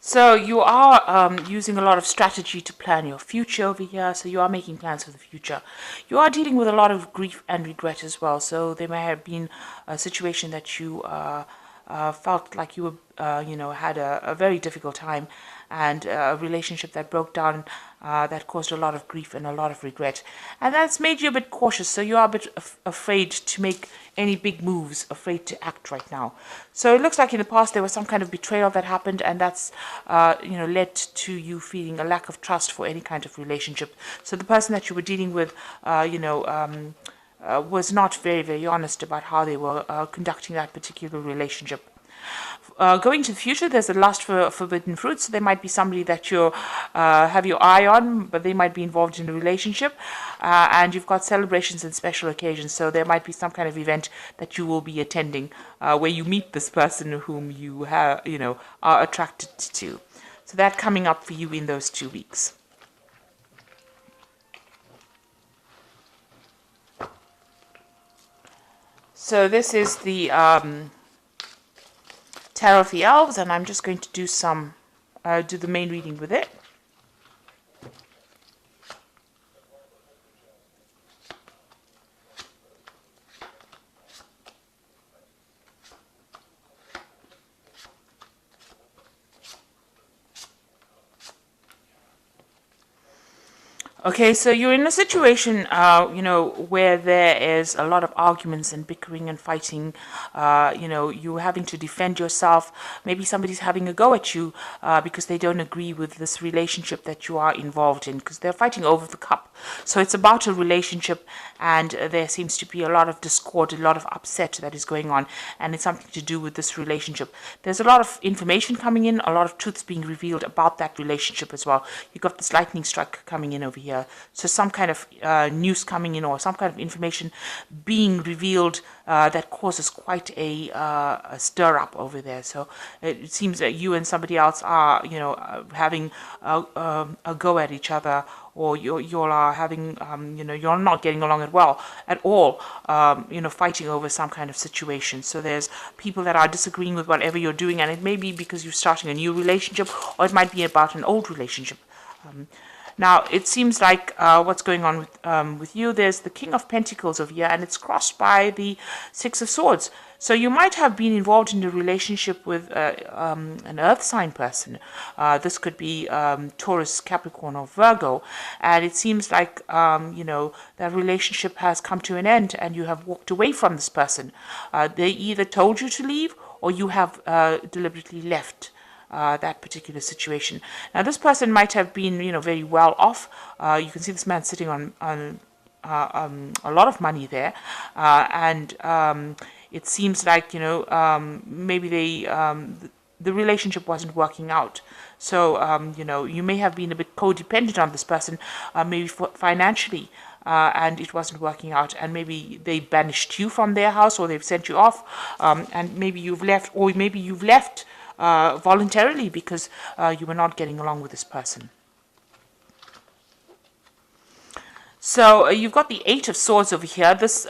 So you are using a lot of strategy to plan your future over here. So you are making plans for the future. You are dealing with a lot of grief and regret as well. So there may have been a situation that you felt like you were, had a very difficult time, and a relationship that broke down, that caused a lot of grief and a lot of regret. And that's made you a bit cautious. So you are a bit afraid to make any big moves, afraid to act right now. So it looks like in the past there was some kind of betrayal that happened, and that's led to you feeling a lack of trust for any kind of relationship. So the person that you were dealing with, was not very, very honest about how they were conducting that particular relationship. Going to the future, there's a lust for forbidden fruit. So there might be somebody that you have your eye on, but they might be involved in a relationship. And you've got celebrations and special occasions. So there might be some kind of event that you will be attending where you meet this person whom you have, are attracted to. So that coming up for you in those 2 weeks. So this is the Tarot of the Elves, and I'm just going to do do the main reading with it. Okay, so you're in a situation, where there is a lot of arguments and bickering and fighting. You're having to defend yourself. Maybe somebody's having a go at you because they don't agree with this relationship that you are involved in, because they're fighting over the cup. So it's about a relationship, and there seems to be a lot of discord, a lot of upset that is going on, and it's something to do with this relationship. There's a lot of information coming in, a lot of truths being revealed about that relationship as well. You've got this lightning strike coming in over here. So some kind of news coming in, or some kind of information being revealed that causes quite a stir up over there. So it seems that you and somebody else are, having a go at each other, or you are having, you're not getting along at all, fighting over some kind of situation. So there's people that are disagreeing with whatever you're doing, and it may be because you're starting a new relationship, or it might be about an old relationship. Now, it seems like what's going on with you, there's the King of Pentacles over here, and it's crossed by the Six of Swords. So you might have been involved in a relationship with an earth sign person. This could be Taurus, Capricorn, or Virgo. And it seems like, that relationship has come to an end, and you have walked away from this person. They either told you to leave, or you have deliberately left that particular situation. Now, this person might have been, very well off. You can see this man sitting on a lot of money there, and it seems like maybe the relationship wasn't working out. So you may have been a bit codependent on this person, maybe financially. And it wasn't working out, and maybe they banished you from their house, or they've sent you off, and maybe you've left, or maybe you've left voluntarily because you were not getting along with this person. So you've got the Eight of Swords over here. This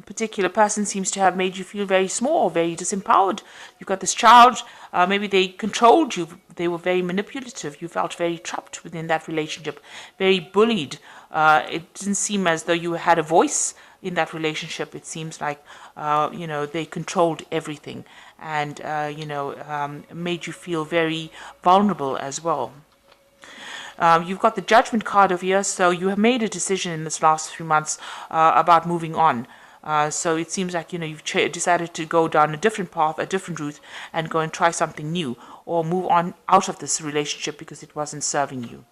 particular person seems to have made you feel very small, very disempowered. You've got this child. Maybe they controlled you. They were very manipulative. You felt very trapped within that relationship, very bullied. It didn't seem as though you had a voice in that relationship. It seems like, they controlled everything, and, made you feel very vulnerable as well. You've got the Judgment card over here, so you have made a decision in this last 3 months about moving on. So it seems like, you've decided to go down a different path, a different route, and go and try something new, or move on out of this relationship because it wasn't serving you.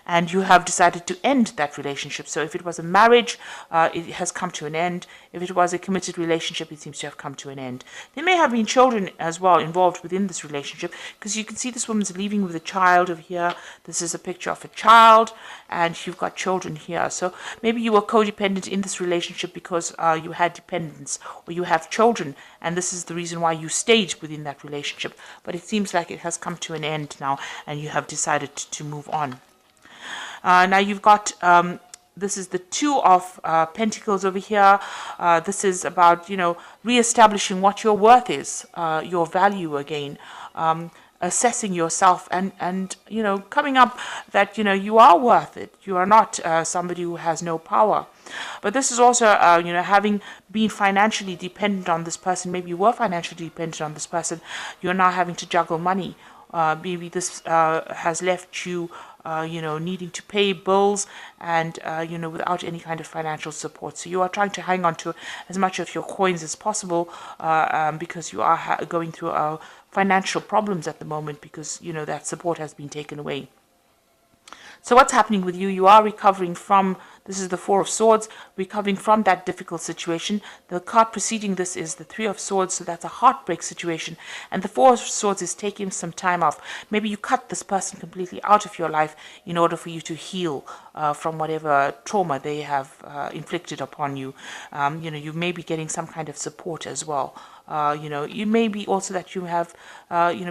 And you have decided to end that relationship. So if it was a marriage, it has come to an end. If it was a committed relationship, it seems to have come to an end. There may have been children as well involved within this relationship, because you can see this woman's leaving with a child over here. This is a picture of a child, and you've got children here. So maybe you were codependent in this relationship because you had dependents, or you have children, and this is the reason why you stayed within that relationship. But it seems like it has come to an end now, and you have decided to move on. Now you've got, this is the Two of Pentacles over here. This is about, re-establishing what your worth is, your value again. assessing yourself and coming up that you are worth it. You are not somebody who has no power. But this is also having been financially dependent on this person. Maybe you were financially dependent on this person. You're now having to juggle money. Maybe this has left you needing to pay bills and without any kind of financial support. So you are trying to hang on to as much of your coins as possible because you are going through financial problems at the moment because that support has been taken away. So what's happening with you? You are recovering from, this is the Four of Swords, recovering from that difficult situation. The card preceding this is the Three of Swords, so that's a heartbreak situation. And the Four of Swords is taking some time off. Maybe you cut this person completely out of your life in order for you to heal from whatever trauma they have inflicted upon you. You may be getting some kind of support as well. You may be also that you have,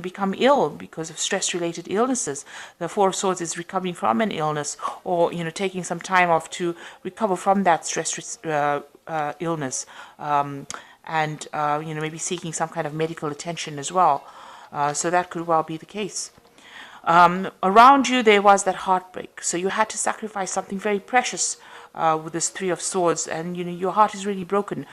become ill because of stress-related illnesses. The Four of Swords is recovering from an illness or, taking some time off to recover from that stress illness and, maybe seeking some kind of medical attention as well. So that could well be the case. Around you, there was that heartbreak. So you had to sacrifice something very precious with this Three of Swords, and your heart is really broken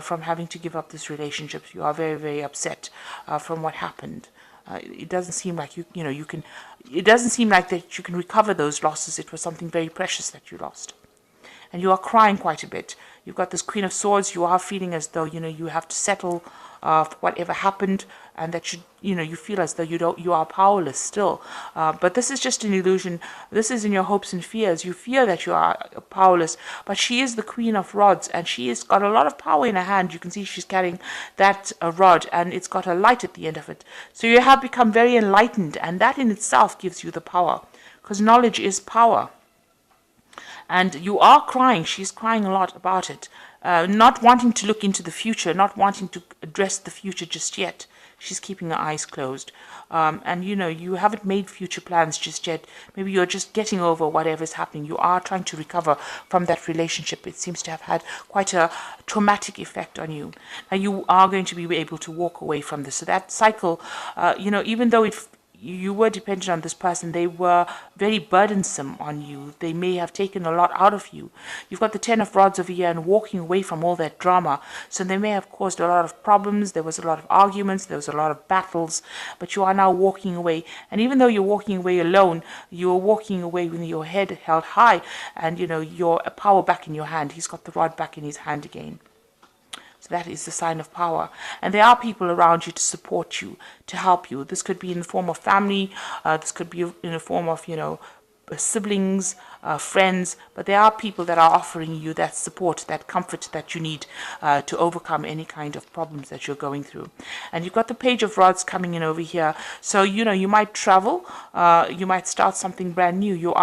from having to give up this relationship. You are very, very upset from what happened. It doesn't seem like you can. It doesn't seem like that you can recover those losses. It was something very precious that you lost, and you are crying quite a bit. You've got this Queen of Swords. You are feeling as though you have to settle for whatever happened, and that you feel as though you are powerless still. But this is just an illusion. This is in your hopes and fears. You fear that you are powerless, but she is the Queen of Rods, and she has got a lot of power in her hand. You can see she's carrying that rod, and it's got a light at the end of it. So you have become very enlightened, and that in itself gives you the power, because knowledge is power. And you are crying. She's crying a lot about it. Not wanting to look into the future, not wanting to address the future just yet. She's keeping her eyes closed. And you haven't made future plans just yet. Maybe you're just getting over whatever's happening. You are trying to recover from that relationship. It seems to have had quite a traumatic effect on you. Now you are going to be able to walk away from this. So that cycle, even though you were dependent on this person, they were very burdensome on you. They may have taken a lot out of you. You've got the Ten of Rods over here and walking away from all that drama. So they may have caused a lot of problems. There was a lot of arguments. There was a lot of battles. But you are now walking away. And even though you're walking away alone, you're walking away with your head held high and, your power back in your hand. He's got the rod back in his hand again. So that is the sign of power. And there are people around you to support you, to help you. This could be in the form of family. This could be in the form of, siblings, friends, but there are people that are offering you that support, that comfort that you need to overcome any kind of problems that you're going through. And you've got the Page of Rods coming in over here. So, you might travel, you might start something brand new.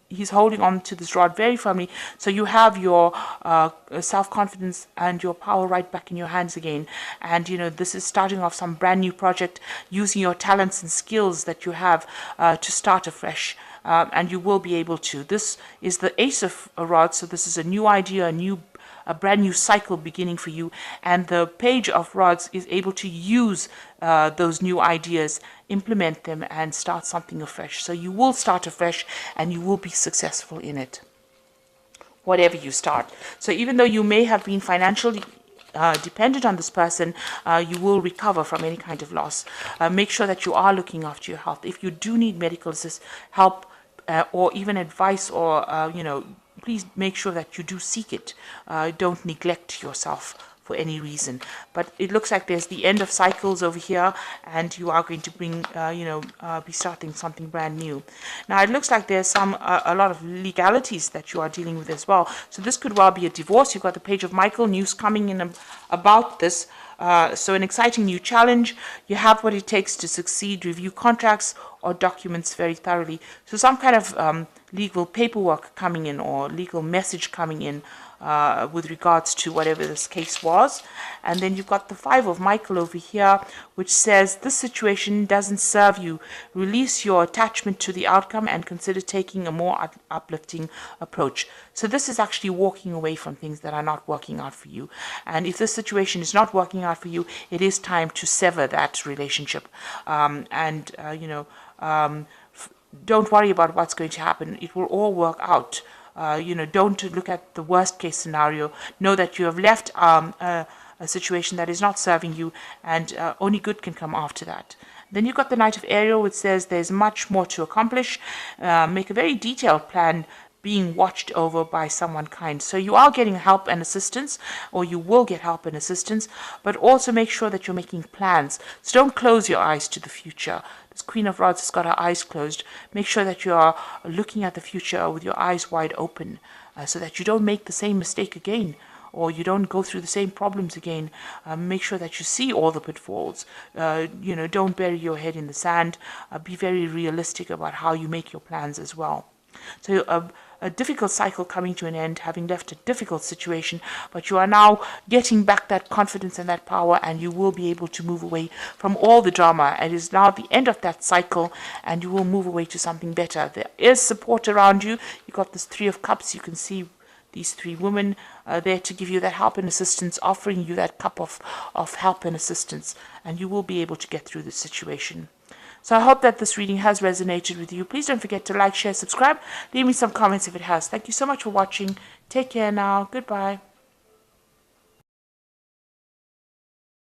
He's holding on to this rod very firmly. So you have your self-confidence and your power right back in your hands again. And, this is starting off some brand new project, using your talents and skills that you have to start afresh. And you will be able to. This is the Ace of Rods, so this is a new idea, a brand new cycle beginning for you. And the Page of Rods is able to use those new ideas, implement them, and start something afresh. So you will start afresh, and you will be successful in it, whatever you start. So even though you may have been financially dependent on this person, you will recover from any kind of loss. Make sure that you are looking after your health. If you do need medical help or even advice, or please make sure that you do seek it. Don't neglect yourself for any reason. But it looks like there's the end of cycles over here, and you are going to bring be starting something brand new. Now it looks like there's a lot of legalities that you are dealing with as well. So this could well be a divorce. You've got the Page of Michael, news coming in about this. So an exciting new challenge. You have what it takes to succeed. Review contracts or documents very thoroughly. So some kind of legal paperwork coming in, or legal message coming in. with regards to whatever this case was. And then you've got the 5 of Michael over here, which says this situation doesn't serve you. Release your attachment to the outcome and consider taking a more uplifting approach. So this is actually walking away from things that are not working out for you. And if this situation is not working out for you, it is time to sever that relationship. Don't worry about what's going to happen. It will all work out. Don't look at the worst case scenario. Know that you have left a situation that is not serving you, and only good can come after that. Then you've got the Knight of Ariel, which says there's much more to accomplish. Make a very detailed plan, being watched over by someone kind. So you are getting help and assistance, or you will get help and assistance, but also make sure that you're making plans. So don't close your eyes to the future. This Queen of Rods has got her eyes closed. Make sure that you are looking at the future with your eyes wide open, so that you don't make the same mistake again, or you don't go through the same problems again. Make sure that you see all the pitfalls. Don't bury your head in the sand. Be very realistic about how you make your plans as well. So a difficult cycle coming to an end, having left a difficult situation, but you are now getting back that confidence and that power, and you will be able to move away from all the drama. It is now the end of that cycle, and you will move away to something better. There is support around you. You got this 3 of Cups. You can see these 3 women there to give you that help and assistance, offering you that cup of help and assistance, and you will be able to get through this situation. So I hope that this reading has resonated with you. Please don't forget to like, share, subscribe. Leave me some comments if it has. Thank you so much for watching. Take care now. Goodbye.